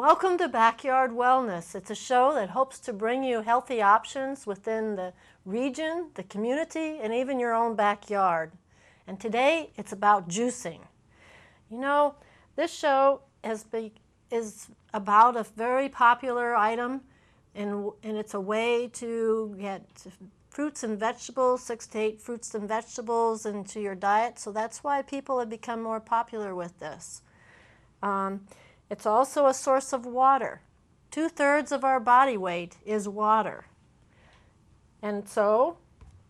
Welcome to Backyard Wellness. It's a show that hopes to bring you healthy options within the region, the community, and even your own backyard. And today it's about juicing. You know, this show is about a very popular item, and it's a way to get fruits and vegetables, 6 to 8 fruits and vegetables into your diet. So that's why people have become more popular with this. It's also a source of water. 2/3 of our body weight is water. And so,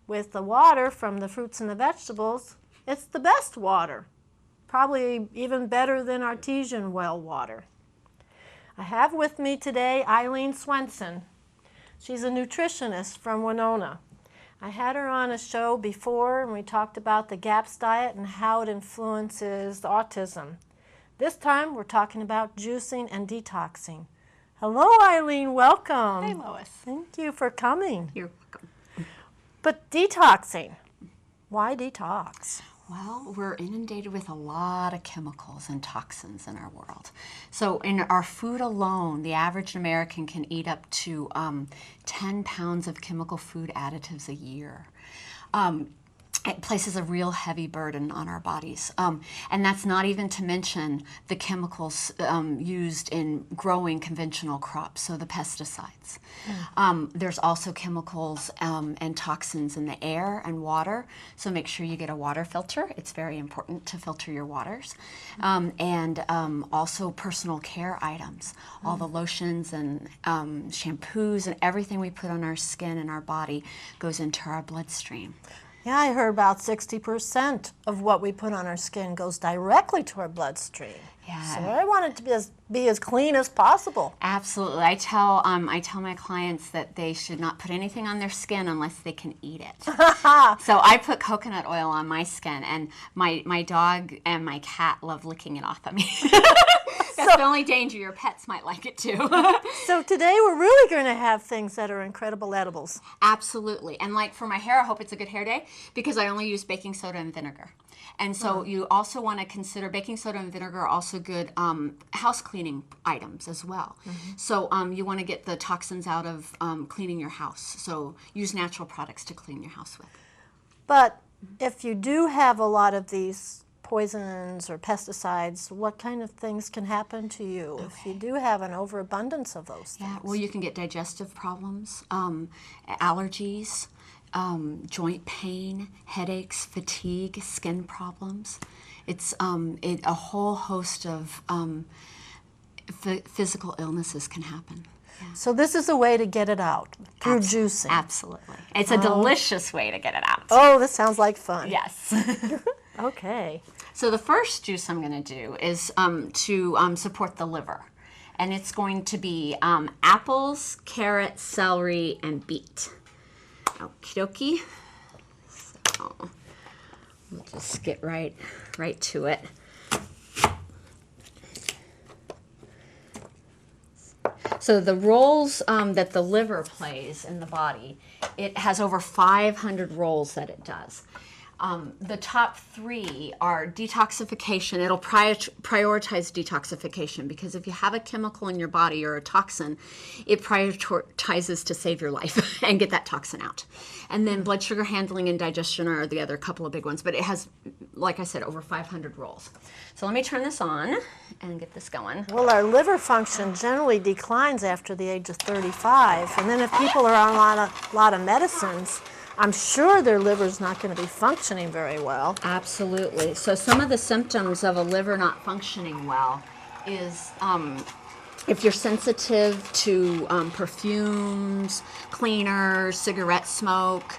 with the water from the fruits and the vegetables, it's the best water. Probably even better than artesian well water. I have with me today Eileen Swenson. She's a nutritionist from Winona. I had her on a show before and we talked about the GAPS diet and how it influences autism. This time we're talking about juicing and detoxing. Hello Eileen, welcome. Hey Lois. Thank you for coming. You're welcome. But detoxing, why detox? Well, we're inundated with a lot of chemicals and toxins in our world. So in our food alone, the average American can eat up to 10 pounds of chemical food additives a year. It places a real heavy burden on our bodies. And that's not even to mention the chemicals used in growing conventional crops, so the pesticides. There's also chemicals and toxins in the air and water, so make sure you get a water filter. It's very important to filter your waters. And also personal care items. All the lotions and shampoos and everything we put on our skin and our body goes into our bloodstream. Yeah, I heard about 60% of what we put on our skin goes directly to our bloodstream. Yeah. So I want it to be as clean as possible. Absolutely. I tell my clients that they should not put anything on their skin unless they can eat it. So I put coconut oil on my skin, and my dog and my cat love licking it off of me. That's the only danger. Your pets might like it too. So today we're really going to have things that are incredible edibles. Absolutely. And like for my hair, I hope it's a good hair day because I only use baking soda and vinegar. And so you also want to consider baking soda and vinegar are also good house cleaning items as well. So you want to get the toxins out of cleaning your house. So use natural products to clean your house with. But if you do have a lot of these poisons or pesticides, what kind of things can happen to you if you do have an overabundance of those things? Yeah, well, you can get digestive problems, allergies, joint pain, headaches, fatigue, skin problems. It's a whole host of physical illnesses can happen. Yeah. So this is a way to get it out through juicing. Absolutely. It's a delicious way to get it out. Oh, this sounds like fun. Yes. Okay. So the first juice I'm going to do is to support the liver. And it's going to be apples, carrots, celery, and beet. Okie dokie. So we'll just get right to it. So the roles that the liver plays in the body, it has over 500 roles that it does. The top 3 are detoxification. It'll prioritize detoxification because if you have a chemical in your body or a toxin, it prioritizes to save your life and get that toxin out. And then blood sugar handling and digestion are the other couple of big ones, but it has, like I said, over 500 roles. So let me turn this on and get this going. Well, our liver function generally declines after the age of 35, and then if people are on a lot of medicines, I'm sure their liver's not going to be functioning very well. Absolutely. So some of the symptoms of a liver not functioning well is if you're sensitive to perfumes, cleaners, cigarette smoke.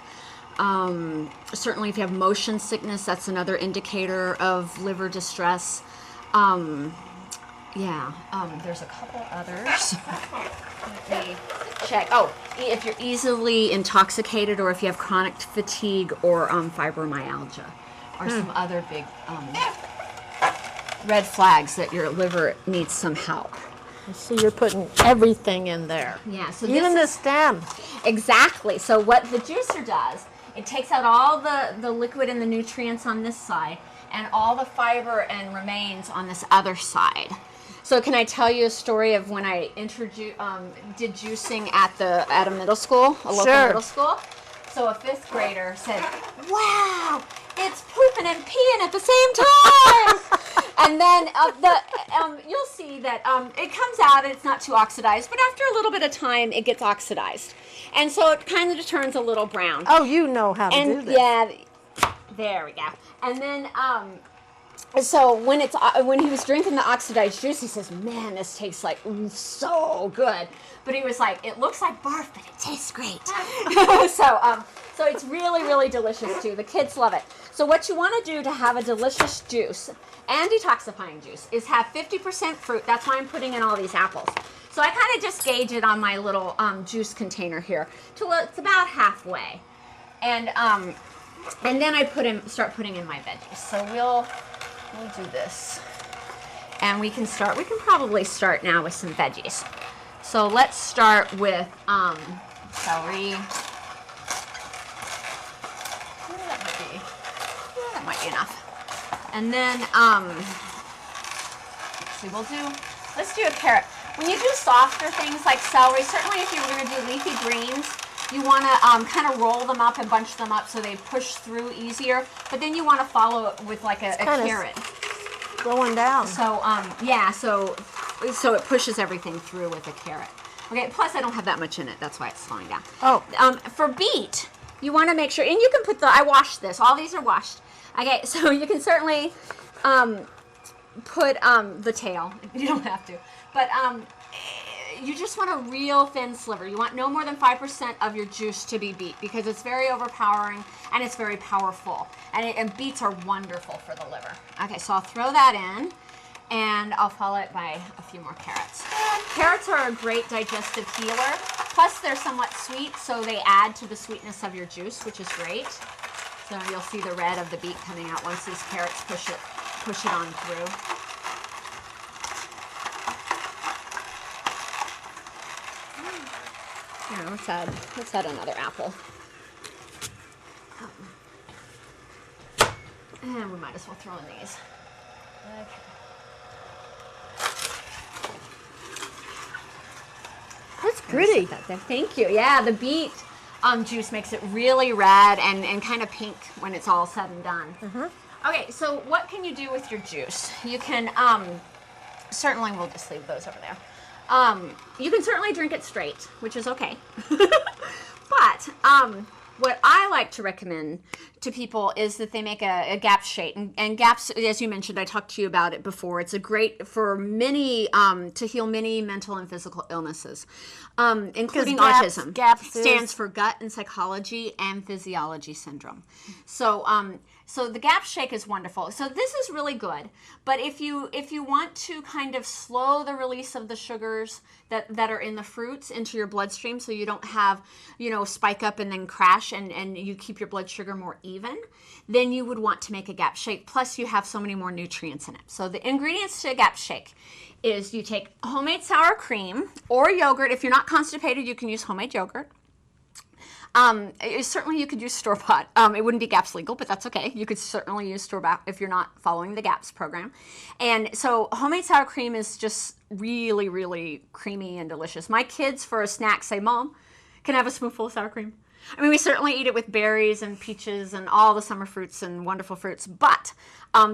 Certainly if you have motion sickness, that's another indicator of liver distress. There's a couple others. Let me check. Oh, if you're easily intoxicated or if you have chronic fatigue or fibromyalgia are some other big red flags that your liver needs some help. So you're putting everything in there. Yeah. So even the stem. Exactly. So what the juicer does, it takes out all the liquid and the nutrients on this side and all the fiber and remains on this other side. So can I tell you a story of when I did juicing at a middle school, a local middle school? So a 5th grader said, "Wow, it's pooping and peeing at the same time." And then you'll see that it comes out and it's not too oxidized, but after a little bit of time, it gets oxidized. And so it kind of turns a little brown. Oh, you know how to do this. Yeah, there we go. And then, so when he was drinking the oxidized juice, he says, "Man, this tastes like so good." But he was like, "It looks like barf, but it tastes great." So it's really, really delicious too. The kids love it. So what you want to do to have a delicious juice and detoxifying juice is have 50% fruit. That's why I'm putting in all these apples. So I kind of just gauge it on my little juice container here till it's about halfway, and then I start putting in my veggies. So we'll do this, and we can probably start now with some veggies. So let's start with celery. That might be enough. And then let's do a carrot. When you do softer things like celery, certainly if you were going to do leafy greens, you want to kind of roll them up and bunch them up so they push through easier. But then you want to follow it with like a carrot. Going down. So so it pushes everything through with a carrot. Okay. Plus, I don't have that much in it. That's why it's slowing down. Oh. For beet, you want to make sure, and you can put I washed this. All these are washed. Okay. So you can certainly put the tail. You don't have to, but you just want a real thin sliver. You want no more than 5% of your juice to be beet because it's very overpowering and it's very powerful. And beets are wonderful for the liver. Okay, so I'll throw that in and I'll follow it by a few more carrots. Carrots are a great digestive healer. Plus they're somewhat sweet, so they add to the sweetness of your juice, which is great. So you'll see the red of the beet coming out once these carrots push it on through. Now let's add another apple. And we might as well throw in these. Okay. That's pretty. That there. Thank you. Yeah, the beet juice makes it really red and kind of pink when it's all said and done. Mm-hmm. Okay, so what can you do with your juice? You can, certainly we'll just leave those over there. You can certainly drink it straight, which is okay. But what I like to recommend to people is that they make a GAPS shake. And GAPS, as you mentioned, I talked to you about it before. It's a great for many, to heal many mental and physical illnesses, including autism. GAPS stands for Gut and Psychology and Physiology Syndrome. So the GAPS shake is wonderful. So this is really good. But if you want to kind of slow the release of the sugars that are in the fruits into your bloodstream so you don't have, spike up and then crash and you keep your blood sugar more even, then you would want to make a GAPS shake. Plus you have so many more nutrients in it. So the ingredients to a GAPS shake is you take homemade sour cream or yogurt. If you're not constipated, you can use homemade yogurt. Certainly you could use store-bought. It wouldn't be GAPS legal, but that's okay. You could certainly use store-bought if you're not following the GAPS program. And so homemade sour cream is just really, really creamy and delicious. My kids for a snack say, "Mom, can I have a spoonful of sour cream?" I mean, we certainly eat it with berries and peaches and all the summer fruits and wonderful fruits, but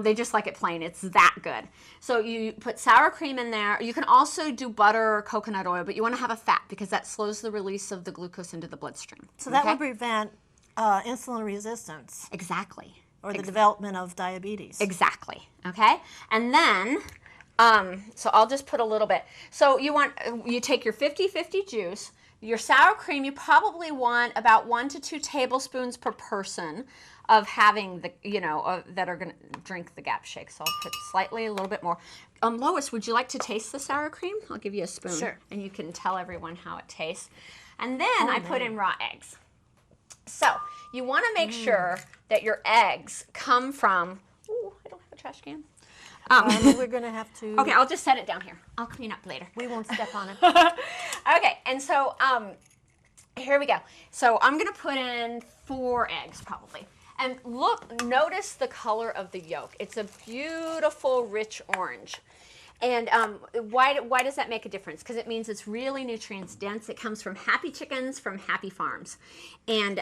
they just like it plain. It's that good. So you put sour cream in there. You can also do butter or coconut oil, but you want to have a fat because that slows the release of the glucose into the bloodstream. So that would prevent insulin resistance. Exactly. Or the development of diabetes. Exactly. Okay? And then, so I'll just put a little bit. So you take your 50-50 juice. Your sour cream, you probably want about 1 to 2 tablespoons per person of having the, that are going to drink the GAPS shake. So I'll put slightly a little bit more. Lois, would you like to taste the sour cream? I'll give you a spoon. Sure. And you can tell everyone how it tastes. And then I put in raw eggs. So you want to make sure that your eggs come from, I don't have a trash can. We're going to have to... Okay, I'll just set it down here. I'll clean up later. We won't step on it. Okay, and so here we go. So I'm going to put in 4 eggs probably. And notice the color of the yolk. It's a beautiful, rich orange. And why does that make a difference? Because it means it's really nutrients dense. It comes from happy chickens from happy farms. And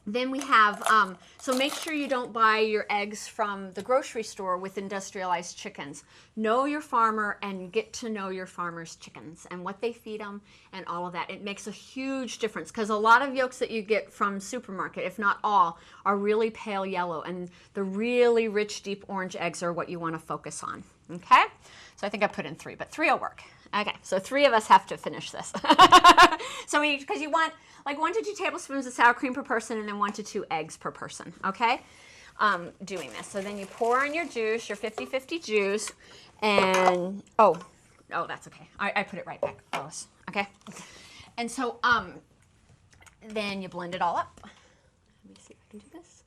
then we have, so make sure you don't buy your eggs from the grocery store with industrialized chickens. Know your farmer and get to know your farmer's chickens and what they feed them and all of that. It makes a huge difference because a lot of yolks that you get from supermarket, if not all, are really pale yellow. And the really rich, deep orange eggs are what you want to focus on. Okay? So I think I put in 3, but 3 will work. Okay, so 3 of us have to finish this. So because you want like 1 to 2 tablespoons of sour cream per person and then 1 to 2 eggs per person, okay? Doing this. So then you pour in your juice, your 50-50 juice, and, oh, that's okay. I put it right back, Lois, okay? And so then you blend it all up. Let me see if I can do this.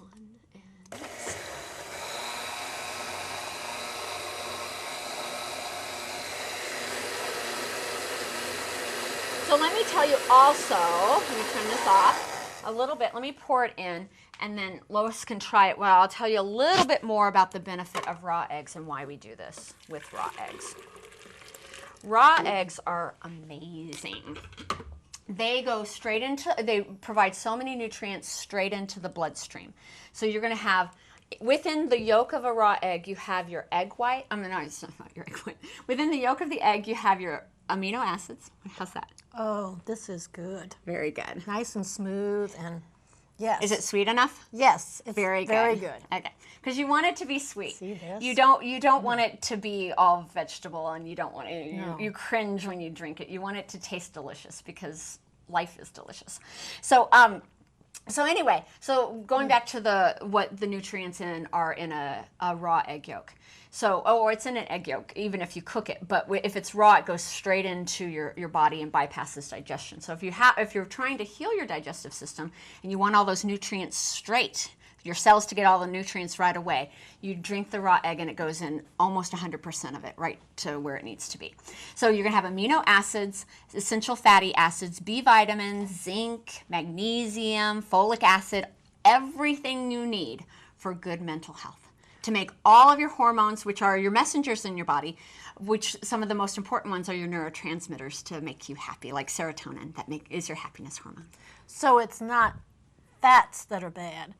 On and this. So let me tell you also, let me turn this off a little bit. Let me pour it in, and then Lois can try it. Well, I'll tell you a little bit more about the benefit of raw eggs and why we do this with raw eggs. Raw eggs are amazing. They go straight into, they provide so many nutrients straight into the bloodstream. So you're going to have, within the yolk of a raw egg, you have your egg white. I mean, no, it's not your egg white. Within the yolk of the egg, you have your amino acids. How's that? Oh, this is good. Very good. Nice and smooth, and yes. Is it sweet enough? Yes, it's very good. Very good. Okay, because you want it to be sweet. See this? You don't want it to be all vegetable, and you don't want it. No. You cringe when you drink it. You want it to taste delicious because life is delicious. So so anyway, so going back to what the nutrients are in a raw egg yolk. So, or it's in an egg yolk, even if you cook it. But if it's raw, it goes straight into your body and bypasses digestion. So if you're trying to heal your digestive system and you want all those nutrients straight, your cells to get all the nutrients right away, you drink the raw egg and it goes in almost 100% of it right to where it needs to be. So you're going to have amino acids, essential fatty acids, B vitamins, zinc, magnesium, folic acid, everything you need for good mental health. To make all of your hormones, which are your messengers in your body, which some of the most important ones are your neurotransmitters to make you happy, like serotonin, that is your happiness hormone. So it's not fats that are bad,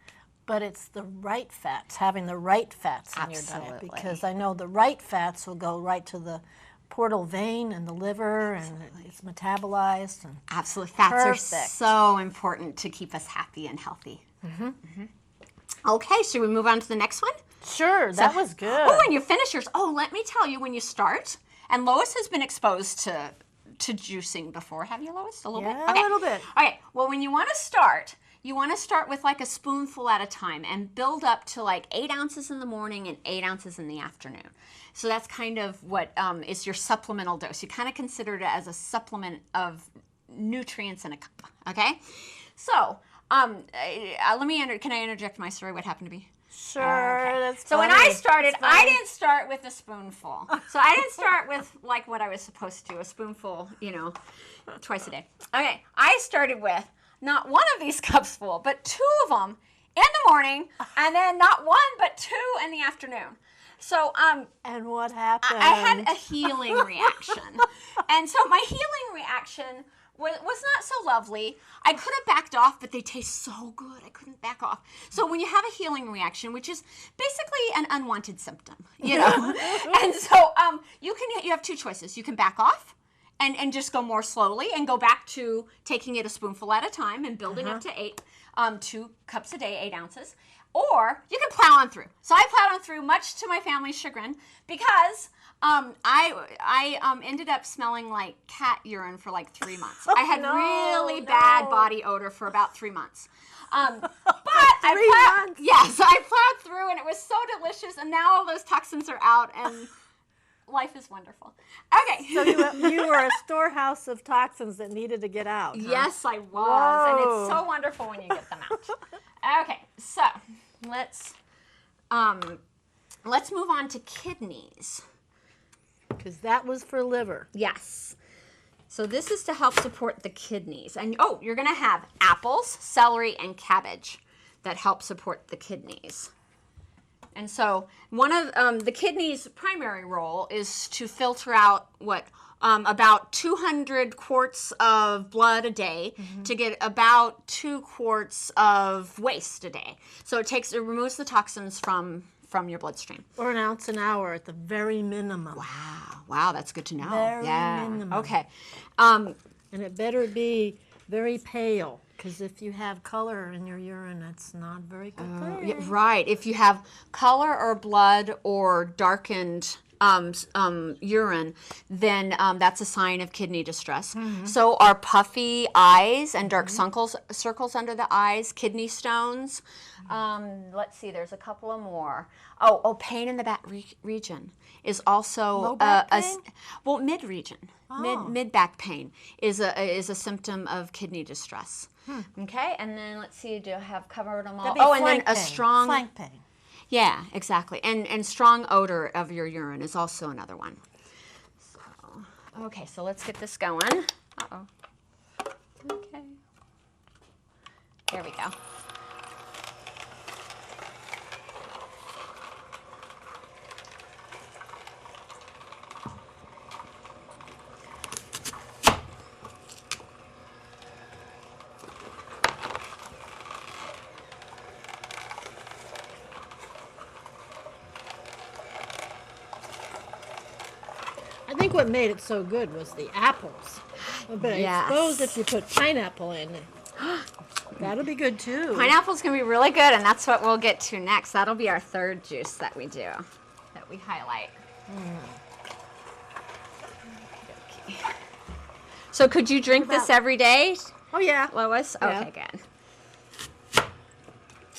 but it's the right fats, having the right fats in your diet. Because I know the right fats will go right to the portal vein and the liver, and it's metabolized. And absolutely. Fats perfect. Are so important to keep us happy and healthy. Mm-hmm. Mm-hmm. Okay, should we move on to the next one? Sure, that was good. Oh, and you finish yours. Oh, let me tell you, when you start, and Lois has been exposed to juicing before. Have you, Lois? A little bit? Yeah, okay. A little bit. Okay, well, when you want to start with like a spoonful at a time and build up to like 8 ounces in the morning and 8 ounces in the afternoon. So that's kind of what is your supplemental dose. You kind of consider it as a supplement of nutrients in a cup, okay? So, can I interject my story, what happened to me? Sure, okay. That's so funny. When I started, I didn't start with a spoonful. So I didn't start with like what I was supposed to, a spoonful, twice a day. Okay, I started with not one of these cups full, but 2 of them in the morning, and then not 1, but 2 in the afternoon. So and what happened? I had a healing reaction. And so my healing reaction was not so lovely. I could have backed off, but they taste so good. I couldn't back off. So when you have a healing reaction, which is basically an unwanted symptom, and so you have 2 choices. You can back off and just go more slowly and go back to taking it a spoonful at a time and building up to 8, 2 cups a day, 8 ounces. Or you can plow on through. So I plowed on through, much to my family's chagrin, because I ended up smelling like cat urine for like 3 months. I had really bad body odor for about 3 months. But Yes, I plowed through, and it was so delicious. And now all those toxins are out, and life is wonderful. Okay. So you were a storehouse of toxins that needed to get out. Huh? Yes, I was. Whoa. And it's so wonderful when you get them out. Okay, so let's move on to kidneys. Because that was for liver. Yes. So this is to help support the kidneys. And you're going to have apples, celery, and cabbage that help support the kidneys. And so one of the kidney's primary role is to filter out about 200 quarts of blood a day to get about 2 quarts of waste a day. So it removes the toxins from your bloodstream. Or an ounce an hour at the very minimum. Wow, that's good to know. Very minimum. Okay. And it better be very pale, because if you have color in your urine, it's not very good thing. Yeah, right. If you have color or blood or darkened urine, then that's a sign of kidney distress. So are puffy eyes and dark circles under the eyes, kidney stones. Let's see, there's a couple of more. Oh, pain in the back region is also Low back pain? Mid region. Oh. Mid back pain is a symptom of kidney distress. Okay, and then let's see, do I have covered them all? That'd be And then flank a pain. strong Flank pain. Yeah, exactly. And strong odor of your urine is also another one. So, okay, so let's get this going. Uh-oh. Okay. There we go. I think what made it so good was the apples. But I suppose if you put pineapple in it, that'll be good too. Pineapple's going to be really good, and that's what we'll get to next. That'll be our third juice that we do, that we highlight. Okay. So could you drink this every day, Oh yeah. Lois? Yeah. Okay, good.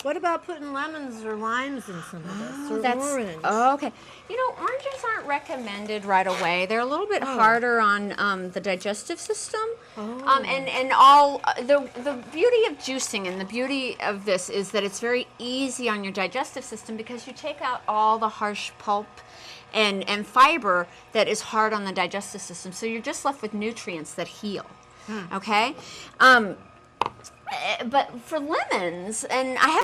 What about putting lemons or limes in some of this, or orange? Okay. You know, oranges aren't recommended right away. They're a little bit harder on the digestive system. And all the beauty of juicing and the beauty of this is that it's very easy on your digestive system because you take out all the harsh pulp and fiber that is hard on the digestive system. So you're just left with nutrients that heal. Okay? But for lemons, and I have